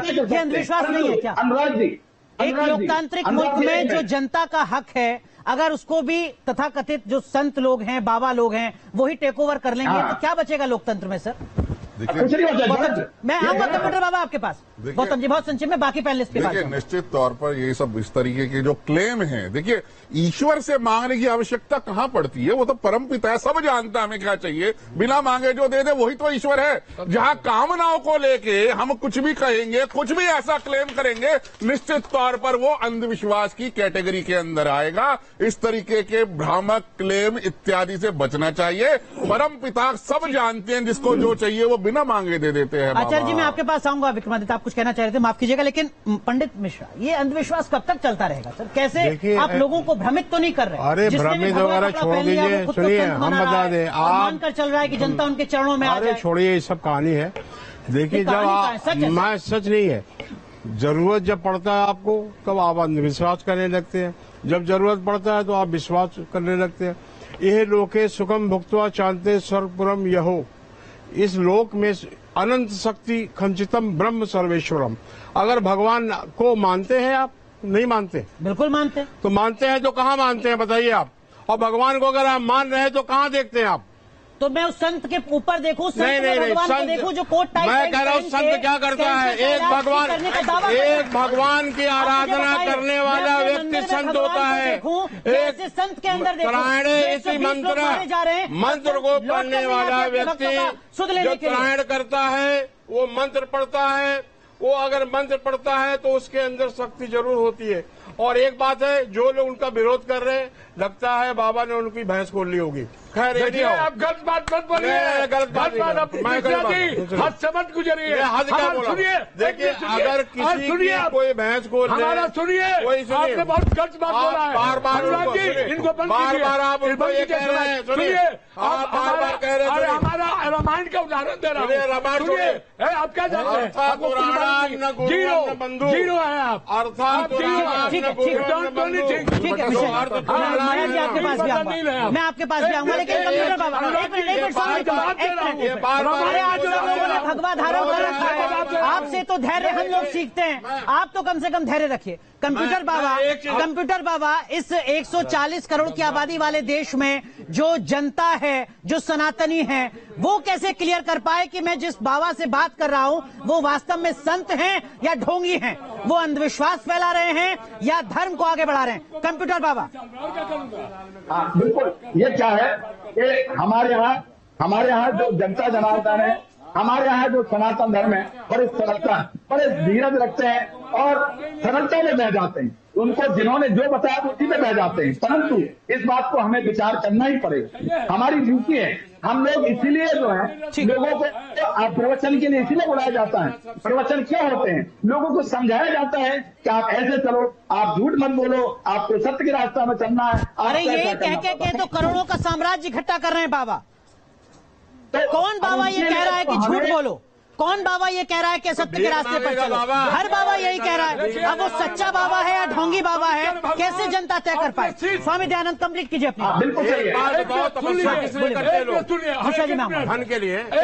ये अंधविश्वास नहीं है क्या? अनुराग जी, एक लोकतांत्रिक मुल्क में जो जनता का हक है, अगर उसको भी तथाकथित जो संत लोग हैं, बाबा लोग हैं, वही टेक ओवर कर लेंगे तो क्या बचेगा लोकतंत्र में सर? मैं आऊंगा कंप्यूटर बाबा आपके पास। गौतम जी बहुत संक्षेप में, बाकी पैनलिस्ट के पास। देखिए निश्चित तौर पर ये सब इस तरीके के जो क्लेम हैं, देखिए ईश्वर से मांगने की आवश्यकता कहाँ पड़ती है? वो तो परम पिता है, सब जानता है हमें क्या चाहिए, बिना मांगे जो दे दे वही तो ईश्वर है। जहाँ कामनाओं को लेके हम कुछ भी कहेंगे, कुछ भी ऐसा क्लेम करेंगे, निश्चित तौर पर वो अंधविश्वास की कैटेगरी के अंदर आएगा। इस तरीके के भ्रामक क्लेम इत्यादि से बचना चाहिए। परम पिता सब जानते हैं, जिसको जो चाहिए वो बिना मांगे दे देते हैं। आचार्य जी मैं आपके पास आऊंगा, विक्रमादित्य आप कुछ कहना चाह रहे थे, माफ कीजिएगा, लेकिन पंडित मिश्रा ये अंधविश्वास कब तक चलता रहेगा सर? कैसे आप लोगों को भ्रमित तो नहीं कर रहे? अरे भ्रमित वगैरह छोड़ दीजिए, सुनिए हम बता दें, आप मानकर चल रहा है कि जनता उनके चरणों में आ जाए। छोड़िए ये सब कहानी है। देखिए जब मैं सच नहीं है, जरूरत जब पड़ता है आपको तब आप अंधविश्वास करने लगते हैं, जब जरूरत पड़ता है तो आप विश्वास करने लगते हैं। यह लोके सुखम भुक्त्वा चांते स्वर्गपुरम यहो, इस लोक में अनंत शक्ति खंचितम ब्रह्म सर्वेश्वरम। अगर भगवान को मानते हैं आप? नहीं मानते? बिल्कुल मानते हैं। तो मानते हैं तो कहाँ मानते हैं बताइए आप? और भगवान को अगर आप मान रहे हैं तो कहाँ देखते हैं आप? तो मैं उस संत के ऊपर देखूं, संत नहीं, भगवान को संत देखूं जो कोट टाइप, मैं कह रहा हूँ संत क्या करता है? एक भगवान की आराधना करने वाला व्यक्ति संत होता है। एक संत के अंदर इसी मंत्र को पढ़ने वाला व्यक्ति जो पारायण करता है, वो मंत्र पढ़ता है, वो अगर मंत्र पढ़ता है तो उसके अंदर शक्ति जरूर होती है। और एक बात है, जो लोग उनका विरोध कर रहे हैं, लगता है बाबा ने उनकी भैंस खोल ली होगी। खैर आप गलत बात मत बोलिए, गलत बात हद से मत गुजरिए। हद क्या बोला? सुनिए, देखिए अगर किसी की कोई भैंस खोल हमारा सुनिए, आपने बहुत गलत बात बोला है। बार बार इनको बार आप उनको ये कह रहे हैं, सुनिए आप बार बार कह रहे हैं। हमारा रामायण का उदाहरण दे रहा हूँ। रामायण सुनिए, आप क्या जानते हैं? जीरो है आप, ठीक है, आपके पास भी आऊंगा, मैं आपके पास भी आऊंगा, लेकिन कंप्यूटर बाबा भगवा धारण कर रखा है, आपसे तो धैर्य हम लोग सीखते हैं, आप तो कम से कम धैर्य रखिए। कंप्यूटर बाबा इस 140 करोड़ की आबादी वाले देश में जो जनता है, जो सनातनी है, वो कैसे क्लियर कर पाए कि मैं जिस बाबा से बात कर रहा हूं वो वास्तव में संत हैं या ढोंगी हैं, वो अंधविश्वास फैला रहे हैं या धर्म को आगे बढ़ा रहे हैं? कंप्यूटर बाबा। बिल्कुल, ये क्या है कि हमारे यहाँ जो जनता जनार्दन है, हमारे यहाँ जो सनातन धर्म है, बड़े सरलता, बड़े धीरज रखते हैं और सरलता में बह जाते हैं। उनको जिन्होंने जो बताया उसी में बह जाते हैं। परंतु इस बात को हमें विचार करना ही पड़ेगा, हमारी ड्यूटी है। हम लोग इसीलिए जो है लोगों को प्रवचन के लिए इसीलिए बुलाया जाता है। प्रवचन क्यों होते हैं? लोगों को समझाया जाता है कि आप ऐसे चलो, आप झूठ मत बोलो, आपको सत्य के रास्ता में चलना है। अरे ये कह तो करोड़ों का साम्राज्य इकट्ठा कर रहे हैं बाबा। कौन बाबा ये कह रहा है कि झूठ बोलो? कौन बाबा ये कह रहा है कि सत्य के रास्ते पर चलो? हर बाबा यही कह रहा है। अब वो सच्चा बाबा है या ढोंगी बाबा है, कैसे जनता तय कर पाए? स्वामी दयानंद कंप्लीट कीजिए अपनी। बिल्कुल सही है।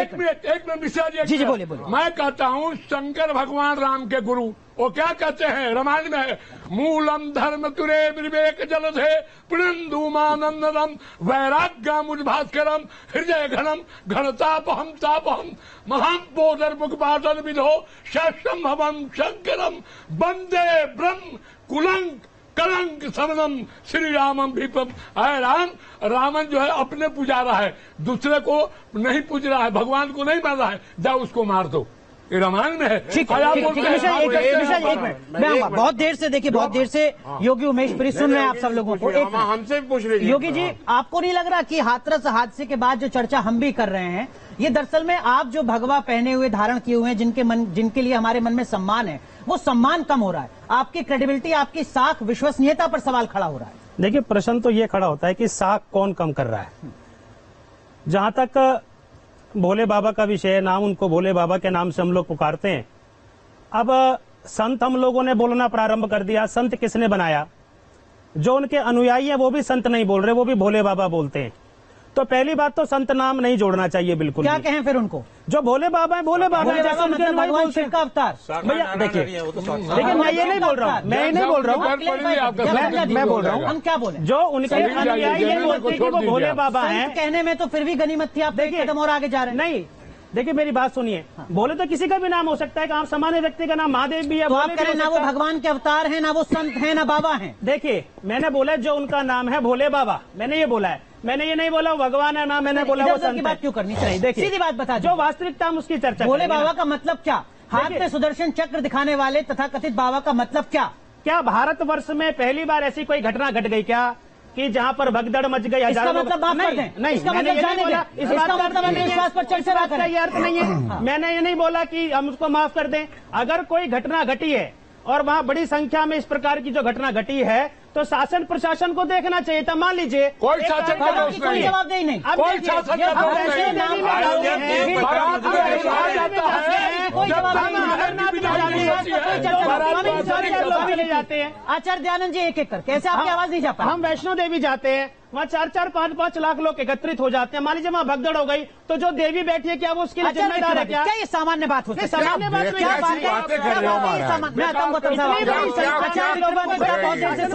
एक मिनट मिश्रा जी, बोलिए। मैं कहता हूँ शंकर भगवान राम के गुरु वो क्या कहते हैं रामायण में? मूलम धर्म तुरे विवेक जलधे पुनंदुमानंदनम वैराग्यमुद्भास्करम हृदय घनम घनतापहम तापहम महापोदर मुखपादन विधो शंभवम शंकरम वंदे ब्रह्म कुलंक कलंक समनम श्री रामम भीपम। आए रावण जो है अपने पुजा रहा है, दूसरे को नहीं पूज रहा है, भगवान को नहीं मान रहा है, जाओ उसको मार दो। ये रामायण में है। ठीक है, एक मिनट, बहुत देर से देखिए, बहुत देर से योगी उमेश पुरी सुन रहे हैं आप सब लोगों को। हमसे पूछ रहे योगी जी, आपको नहीं लग रहा कि हाथरस हादसे के बाद जो चर्चा हम भी कर रहे हैं, ये दरअसल में आप जो भगवा पहने हुए धारण किए हुए हैं, जिनके लिए हमारे मन में सम्मान है, वो सम्मान कम हो रहा है? आपकी क्रेडिबिलिटी, आपकी साख, विश्वसनीयता पर सवाल खड़ा हो रहा है। देखिए प्रश्न तो ये खड़ा होता है कि साख कौन कम कर रहा है। जहां तक भोले बाबा का विषय, नाम उनको भोले बाबा के नाम से हम लोग पुकारते हैं। अब संत हम लोगों ने बोलना प्रारंभ कर दिया। संत किसने बनाया? जो उनके अनुयायी हैं वो भी संत नहीं बोल रहे, वो भी भोले बाबा बोलते हैं। तो पहली बात तो संत नाम नहीं जोड़ना चाहिए बिल्कुल। क्या भी। कहें फिर उनको? जो भोले बाबा है भोले बाबा है, जैसे उनके मतलब अनुयायी भगवान बोलते शिव हैं। का अवतार। भैया देखिए मैं ये नहीं बोल रहा हूँ, मैं ये नहीं बोल रहा हूँ, मैं बोल रहा हूँ हम क्या बोले? जो उनके अनुयायी ये बोलते हैं कि वो भोले बाबा हैं। संत कहने में तो फिर भी गनीमत थी, आप एक कदम और आगे जा रहे हैं। नहीं देखिए मेरी बात सुनिए, बोले तो किसी का भी नाम हो सकता है कि आप सामान्य व्यक्ति का नाम महादेव भी है। तो आप करें ना वो भगवान के अवतार हैं, ना वो संत हैं, ना बाबा हैं। देखिए मैंने बोला जो उनका नाम है भोले बाबा, मैंने ये बोला है, मैंने ये नहीं बोला वो भगवान है, ना मैंने बोला वो संत की बात क्यों करनी चाहिए? देखिए सीधी बात बता, जो वास्तविकता हम उसकी चर्चा भोले करेंगे बाबा ना। का मतलब क्या? हाथ में सुदर्शन चक्र दिखाने वाले तथा कथित बाबा का मतलब क्या? क्या भारतवर्ष में पहली बार ऐसी कोई घटना घट गई क्या कि जहाँ पर भगदड़ मच गई? इसका मतलब माफ कर दें। नहीं, इसका मैंने मतलब ये नहीं जाने बोला। दें। इसका मतलब अंधविश्वास पर चर्चा ना करें। ये अर्थ नहीं है। मैंने ये नहीं बोला कि हम उसको माफ कर दें। अगर कोई घटना घटी है और वहाँ बड़ी संख्या में इस प्रकार की जो घटना घटी है तो शासन प्रशासन को देखना चाहिए था। मान लीजिए कोई शासन का दोष नहीं है। जवाबदेही नहीं। अब कोई देखिए, शासन ये का दोष अब नहीं है। वैष्णो देवी में जाते हैं, बारात में कहा जाता है, कोई जब जवाब हम नहीं है। अमरनाथ में जाते हैं, तो बारात में चले जाते हैं। आचार्य दयानंद जी एक एक कर, कैसे आपकी आवाज नहीं जा पा? हम वैष्णो देवी जाते हैं, वहाँ 4-4, 5-5 लाख लोग एकत्रित हो जाते हैं। मान लीजिए वहाँ भगदड़ हो गई तो जो देवी बैठी है क्या वो उसके लिए जिम्मेदार है क्या? क्या ये सामान्य बात हो सकती है? सामान्य बात नहीं क्या है। बात है? बातें कर रहे हो महाराज। मैं तुमको सुन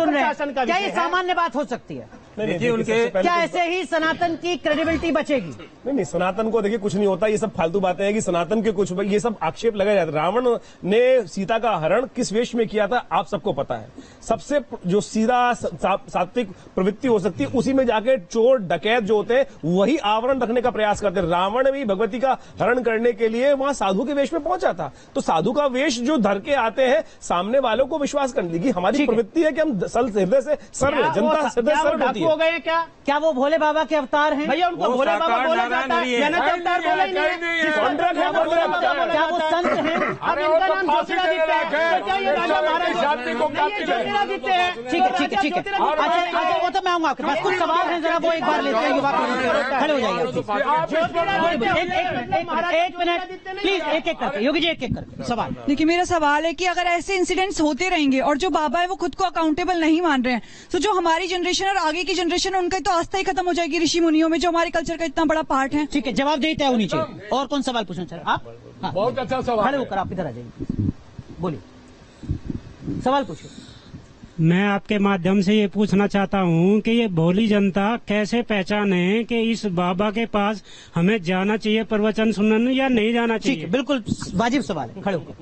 रहे हैं, क्या ये सामान्य बात हो सकती है? देखिए उनके क्या ऐसे ही सनातन की क्रेडिबिलिटी बचेगी? नहीं सनातन को देखिए कुछ नहीं होता, ये सब फालतू बातें हैं कि सनातन के कुछ ये सब आक्षेप लगाए जाते हैं। रावण ने सीता का हरण किस वेश में किया था आप सबको पता है। सबसे जो सीधा सात्विक प्रवृत्ति हो सकती है उसी में जाके चोर डकैत जो होते हैं वही आवरण रखने का प्रयास करते हैं। रावण भी भगवती का हरण करने के लिए वहां साधु के वेश में पहुंचा था। तो साधु का वेश जो धर के आते हैं सामने वालों को विश्वास करने की हमारी प्रवृत्ति है कि हम हृदय से सर्व जनता हृदय सर्व होती है। हो गए क्या वो भोले बाबा के अवतार हैं? भैया उनको भोले बाबा बोला जाता है, मैंने तो अवतार बोला ही नहीं है। क्या वो संत हैं? अब इनका नाम ज्योतिरादित्य है, तो क्या ये राजा महाराज ज्योतिरादित्य है? ठीक है ठीक है। अच्छा वो तो मैं आऊंगा आपके पास, कुछ सवाल हैं जरा वो एक बार लेते हैं। युवा खड़े हो जाइए एक मिनट प्लीज, एक एक करके योगी जी, एक एक करके सवाल। देखिए मेरा सवाल है कि अगर ऐसे इंसिडेंट्स होते रहेंगे और जो बाबा है वो खुद को अकाउंटेबल नहीं मान रहे हैं तो जो हमारी जनरेशन और आगे की जनरेशन है उनका तो आस्था ही खत्म हो जाएगी ऋषि मुनियों में जो हमारे कल्चर का इतना बड़ा पार्ट है। ठीक है, जवाब देते हैं होनी चाहिए। और कौन सवाल पूछना चाह रहे आप? हाँ, बहुत अच्छा सवाल। खड़े होकर आप इधर आ जाइए, बोलिए सवाल पूछिए। मैं आपके माध्यम से ये पूछना चाहता हूँ कि ये भोली जनता कैसे पहचाने कि इस बाबा के पास हमें जाना चाहिए प्रवचन सुनने या नहीं जाना चाहिए? ठीक है, बिल्कुल वाजिब सवाल है, खड़े होकर।